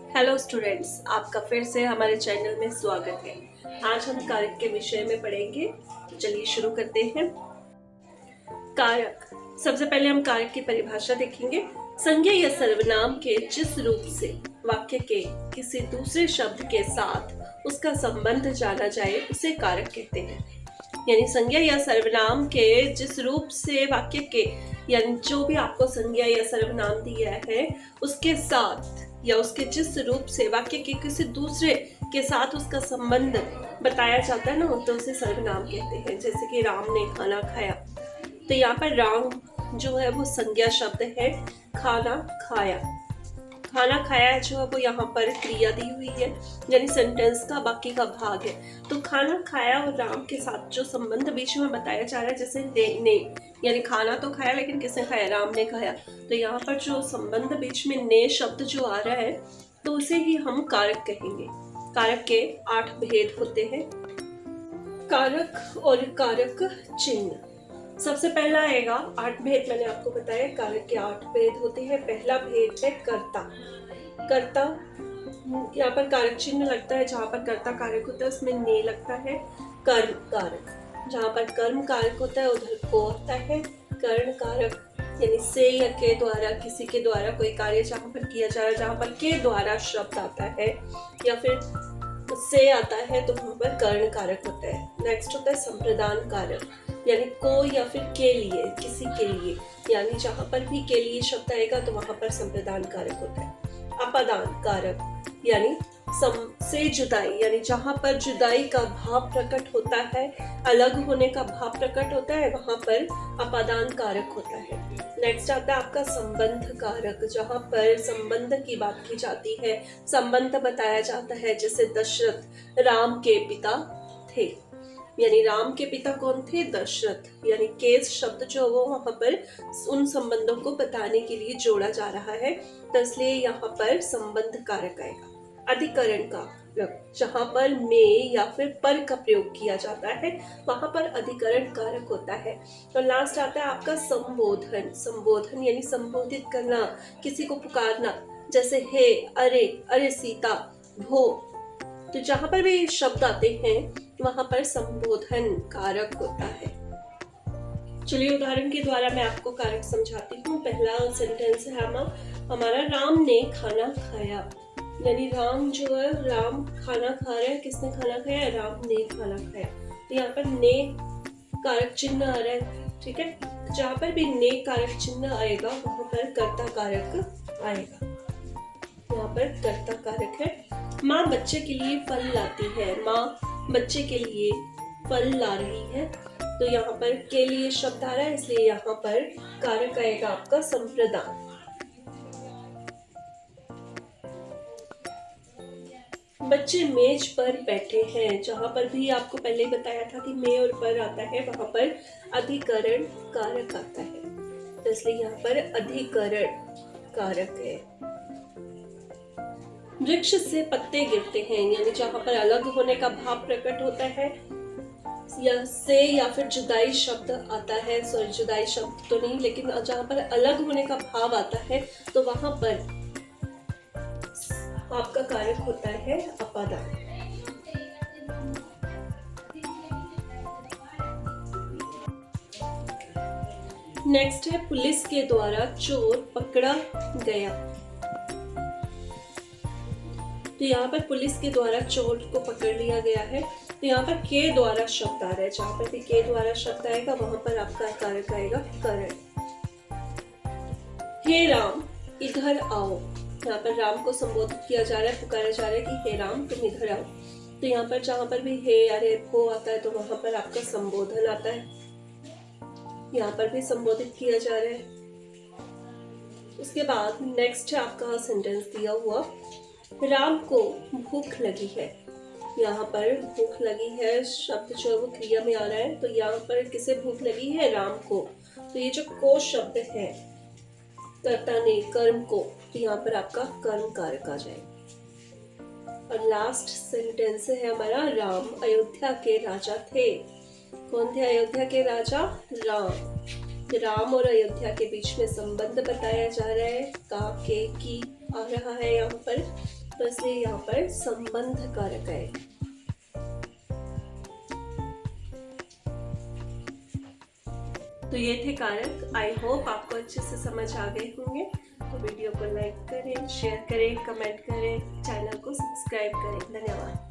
Hello students, आपका फिर से हमारे चैनल में स्वागत है। आज हम कारक के विषय में पढ़ेंगे। चलिए शुरू करते हैं। कारक। सबसे पहले हम कारक की परिभाषा देखेंगे। संज्ञा या सर्वनाम के जिस रूप से वाक्य के किसी दूसरे शब्द के साथ उसका संबंध जाना जाए उसे कारक कहते हैं। यानी संज्ञा या सर्वनाम के जिस रूप से वाक्य के यानी जो भी आपको संज्ञा या सर्वनाम दिया है उसके साथ या उसके जिस रूप से वाक्य के किसी दूसरे के साथ उसका संबंध बताया जाता है ना, तो उसे सर्वनाम कहते हैं। जैसे कि राम ने खाना खाया, तो यहाँ पर राम जो है वो संज्ञा शब्द है। खाना खाया, खाना खाया जो है वो यहाँ पर क्रिया दी हुई है, यानी सेंटेंस का बाकी का भाग है। तो खाना खाया और राम के साथ जो संबंध बीच में बताया जा रहा है, जैसे ने यानी खाना तो खाया लेकिन किसने खाया? राम ने खाया। तो यहाँ पर जो संबंध बीच में ने शब्द जो आ रहा है तो उसे ही हम कारक कहेंगे। कारक के 8 भेद होते हैं। कारक और कारक चिन्ह। सबसे पहला आएगा 8 भेद। मैंने आपको बताया कारक के 8 भेद होते हैं। पहला भेद है कर्ता। कर्ता, यहाँ पर कारक चिन्ह लगता है। जहाँ पर कर्ता कारक होता है उसमें ने लगता है। कर्म कारक, जहाँ पर कर्म कारक होता है उधर को होता है। कर्ण कारक यानी से या के द्वारा, किसी के द्वारा कोई कार्य जहाँ पर किया जा रहा है, जहाँ पर के द्वारा शब्द आता है या फिर से आता है तो वहाँ पर कर्ण कारक होता है। नेक्स्ट होता है संप्रदान कारक, यानी को या फिर के लिए, किसी के लिए, यानी जहाँ पर भी के लिए शब्द आएगा तो वहाँ पर संप्रदान कारक होता है। अपादान कारक यानी से जुदाई, यानी जहाँ पर जुदाई का भाव प्रकट होता है, अलग होने का भाव प्रकट होता है, वहाँ पर अपादान कारक होता है। नेक्स्ट आता है आपका संबंध कारक, जहाँ पर संबंध की बात की जाती है, संबंध बताया जाता है। जैसे दशरथ राम के पिता थे, यानी राम के पिता कौन थे? दशरथ। यानी केस शब्द जो वो वहां पर उन संबंधों को बताने के लिए जोड़ा जा रहा है, तो इसलिए यहाँ पर संबंध कारक आएगा। अधिकरण का, जहाँ पर में या फिर पर का प्रयोग किया जाता है वहां पर अधिकरण कारक होता है। तो लास्ट आता है आपका संबोधन। संबोधन यानी संबोधित करना, किसी को पुकारना, जैसे हे, अरे, अरे सीता, भो। तो जहां पर भी शब्द आते हैं वहां पर संबोधन कारक होता है। चलिए उदाहरण के द्वारा मैं आपको कारक समझाती हूँ। पहला सेंटेंस है हमारा राम ने खाना खाया, यानी राम जो है, राम खाना खा रहा है। किसने खाना खाया? राम ने खाना खाया। तो यहाँ पर ने कारक चिन्ह आ रहा है, ठीक है। जहाँ पर भी ने कारक चिन्ह आएगा वहां पर कर्ता कारक आएगा। यहाँ पर कर्ता कारक है। माँ बच्चे के लिए फल लाती है, माँ बच्चे के लिए फल ला रही है। तो यहाँ पर के लिए शब्द आ रहा है, इसलिए यहाँ पर कारक आएगा आपका संप्रदान। बच्चे मेज पर बैठे हैं, जहां पर भी आपको पहले ही बताया था कि में और पर आता है, वहां पर अधिकरण कारक आता है, तो इसलिए यहाँ पर अधिकरण कारक है। वृक्ष से पत्ते गिरते हैं, यानी जहां पर अलग होने का भाव प्रकट होता है या से या फिर जुदाई शब्द आता है, सॉरी जुदाई शब्द तो नहीं, लेकिन जहां पर अलग होने का भाव आता है तो वहां पर आपका कारक होता है अपादान। नेक्स्ट है पुलिस के द्वारा चोर पकड़ा गया। तो यहाँ पर पुलिस के द्वारा चोर को पकड़ लिया गया है। तो यहाँ पर के द्वारा शब्द आ रहा है, जहां पर भी के द्वारा शब्द आएगा वहां पर आपका कारक आएगा करण। हे राम इधर आओ, यहाँ पर राम को संबोधित किया जा रहा है, पुकारा जा रहा है कि हे राम तुम इधर आओ। तो यहाँ पर जहां पर भी हे अरे भो आता है तो वहां पर आपका संबोधन आता है, यहाँ पर भी संबोधित किया जा रहा है। उसके बाद नेक्स्ट है आपका सेंटेंस दिया हुआ, राम को भूख लगी है। यहाँ पर भूख लगी है शब्द जो वो क्रिया में आ रहा है, तो यहाँ पर किसे भूख लगी है? राम को। तो ये जो को शब्द है कर्ता ने कर्म को, तो यहाँ पर आपका कर्म कारक आ जाएगा। और लास्ट सेंटेंस है हमारा, राम अयोध्या के राजा थे। कौन थे अयोध्या के राजा? राम। राम और अयोध्या के बीच में संबंध बताया जा रहा है, का के की आ रहा है यहाँ पर, तो इसलिए यहाँ पर संबंध कारक है। तो ये थे कारक। आई होप आपको अच्छे से समझ आ गए होंगे। तो वीडियो को लाइक करें, शेयर करें, कमेंट करें, चैनल को सब्सक्राइब करें। धन्यवाद।